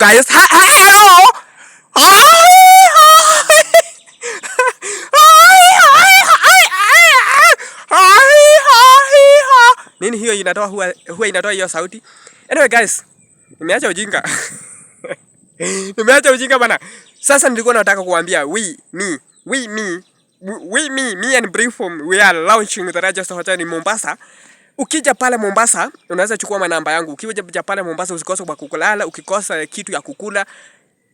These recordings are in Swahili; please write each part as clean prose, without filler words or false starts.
Guys, hello. Nini hiyo inatoa huwa inatoa hiyo sauti? Anyway guys, nimeacha ujinga. Nimeacha ujinga bana. Sasa nilikuwa nataka kuambia me and Briefum, we are launching the Rajasthan Hotel in Mombasa. Ukija pale Mombasa, unaweza chukua manamba yangu. Ukija pale Mombasa usikose kwa kulala, ukikosa kitu ya kukula.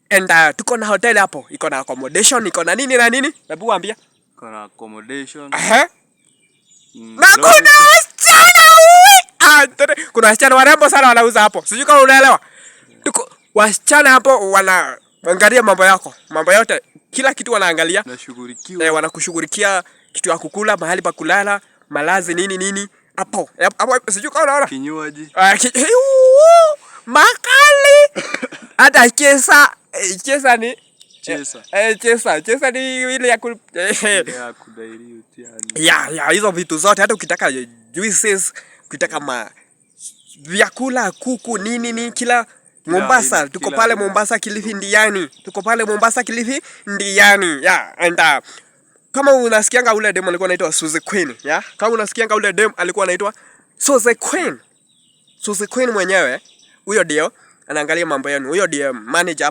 And tuko na hotel hapo, iko na accommodation, iko na nini na nini? Hebu waambia. Iko na accommodation. Na kuna kuna wasichana warembo sana wanauza hapo. Sijui kama unaelewa. Tuko wasichana hapo wanaangalia mambo yako. Mambo yote, kila kitu wanaangalia. Wanakushughulikia kitu ya kukula, mahali pa kulala, malazi nini. Hapo sijui kama unaona. Kinywaji. Makali. Hata chesa ni chesa ni ile ya kudairi utiani. Ya hizo vitu zote, hata ukitaka juices, ukitaka vyakula, kuku nini kila Mombasa, tuko pale Mombasa Kilifi Ndiani. Tuko pale Mombasa Kilifi Ndiani. And kama unasikianga ule dem alikuwa anaitwa Suzy Queen, kama unasikianga ule dem alikuwa anaitwa Suzy Queen mwenyewe, huyo ndio anaangalia mambo yenu. Huyo ndio manager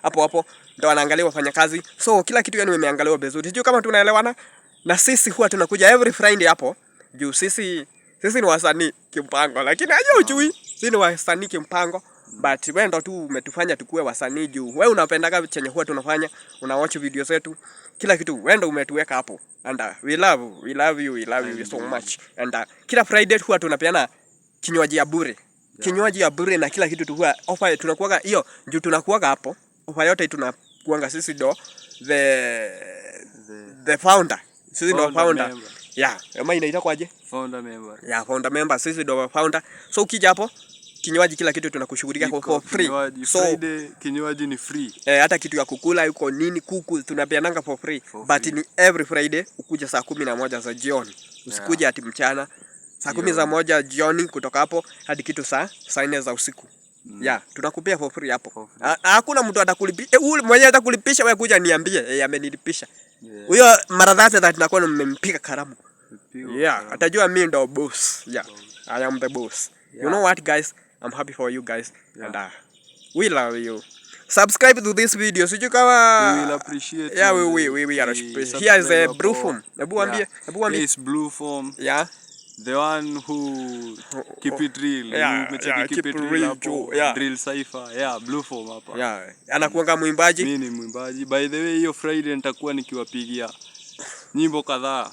hapo ndio anaangalia wafanyakazi. So kila kitu yenu imeangaliwa vizuri. Sijui kama tunaelewana. Na sisi huwa tunakuja every Friday hapo. Juu sisi ni wasanii kimpango, lakini hujui sisi ni wasanii kimpango. But wewe ndo tu umetufanya tukue wasanii juu wewe unapendaga chenye huwa tunafanya, una watch video zetu, kila kitu wewe ndo umetuweka hapo. And we love you so much. And kila Friday huwa tunapeana kinywaji ya bure. Kinywaji ya bure na kila kitu tu huwa offer tunakuaga hiyo juu tunakuaga hapo. Offer yote tunakuanga sisi ndo the founder. Sisi ndo founder. Kama inaitwa kwaje? Founder member. Founder member, sisi ndo founder. So ukija hapo kinywaji kila kitu tunakushughulikia for free. So Friday kinywaji ni free. Hata kitu ya kukula yuko nini, kuku tunapeananga for free. But ni every Friday ukuja saa 11 za jioni. Usikuje ati mchana. Saa 11 jioni kutoka hapo hadi kitu saa 4 za usiku. Tunakupea for free hapo. Hakuna mtu atakulipisha. Mwenyewe atakulipisha wewe kuja niambie, amenilipisha. Huyo mara that tunakuwa nimempiga karamu. Atajua mimi ndo boss. I am the boss. You know what guys? I'm happy for you guys. And we love you. Subscribe to this video. Sijui kama we will appreciate. We are appreciate. Here is a Briefum. Hebu waambie. This Briefum. The one who keep it real. Keep it real. Drill Cypher. Briefum hapa. Anakuanga mwimbaji. Mimi ni mwimbaji. By the way, hiyo Friday nitakuwa nikiwapigia nyimbo kadhaa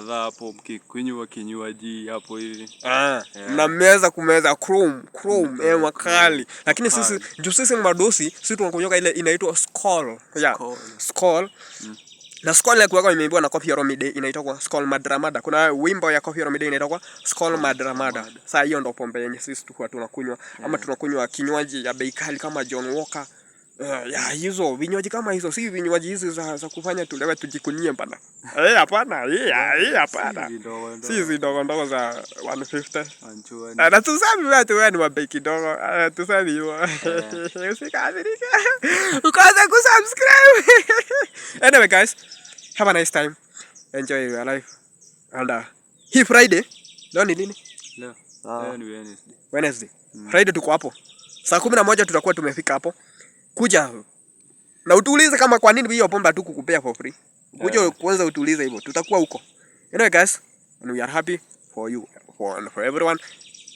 hapo, mkikunywa kinywaji hapo hivi. Mnameza kumeza chrome makali. Lakini sisi madosi, sisi tunakunywa ile inaitwa Skol. Skol. Na Skol ile kwa imeimbwa na Koffi Olomide inaitwa Skol Madramada. Kuna wimbo ya Koffi Olomide inaitwa Skol Madramada. Sasa hiyo ndo pombe yenye sisi tulikuwa tunakunywa. Ama tunakunywa kinywaji ya bei kali kama John Walker. Hizo vinywaji kama hizo, si vinywaji hizi za kufanya tulewe tujikunie bana. Hapana, hapana. Sisi ndogo za 150. Na tusabi watu wewe ni wabe kidogo. Tusabi hiyo. Usikadhirike. Ukaanza kusubscribe. Anyway guys, have a nice time. Enjoy your life. And hii Friday, leo ni lini? Leo ni Wednesday. Friday tuko hapo. Saa 11 tutakuwa tumefika hapo. Kuja na utuulize kama kwa nini hiyo pombe tu kukupea for free. Kuja kwanza utuulize hivyo. Tutakuwa huko. Anyway guys, and we are happy for you, for everyone,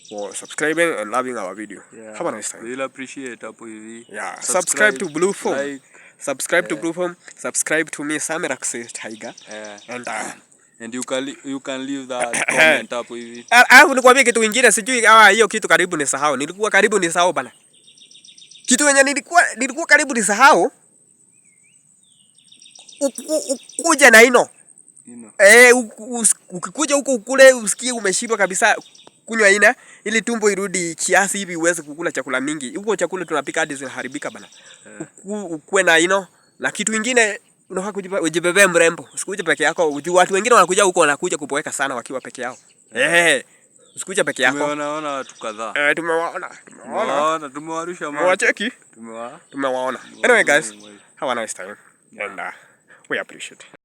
for subscribing and loving our video. Have a nice time. We'll appreciate hapo hivi. Subscribe to Briefum. Subscribe to Briefum. Subscribe to me, Samirax Tiger. And you can leave that comment hapo hivi. Nikwambie kitu kingine, sijui hiyo kitu karibu ni sahau. Nilikuwa karibu ni sahau bana. Kitu yenye nilikuwa karibu nisahau. Ukuja na ino. Ukikuja huko ukule usikie umeshiba kabisa, kunywa ina ili tumbo irudi kiasi hivi uweze kukula chakula mingi. Huko chakula tunapika hadi zinaharibika bana. Ukue na ino. Na kitu kingine unafaa kujibebea mrembo. Usikuje peke yako. Watu wengine wanakuja huko wanakuja kupoweka sana wakiwa peke yao. Usikuja peke yako. Tumeona watu kadhaa. Tumewarusha macho. Mwacheki? Tumewaona. Anyway guys, have a nice time and we appreciate it.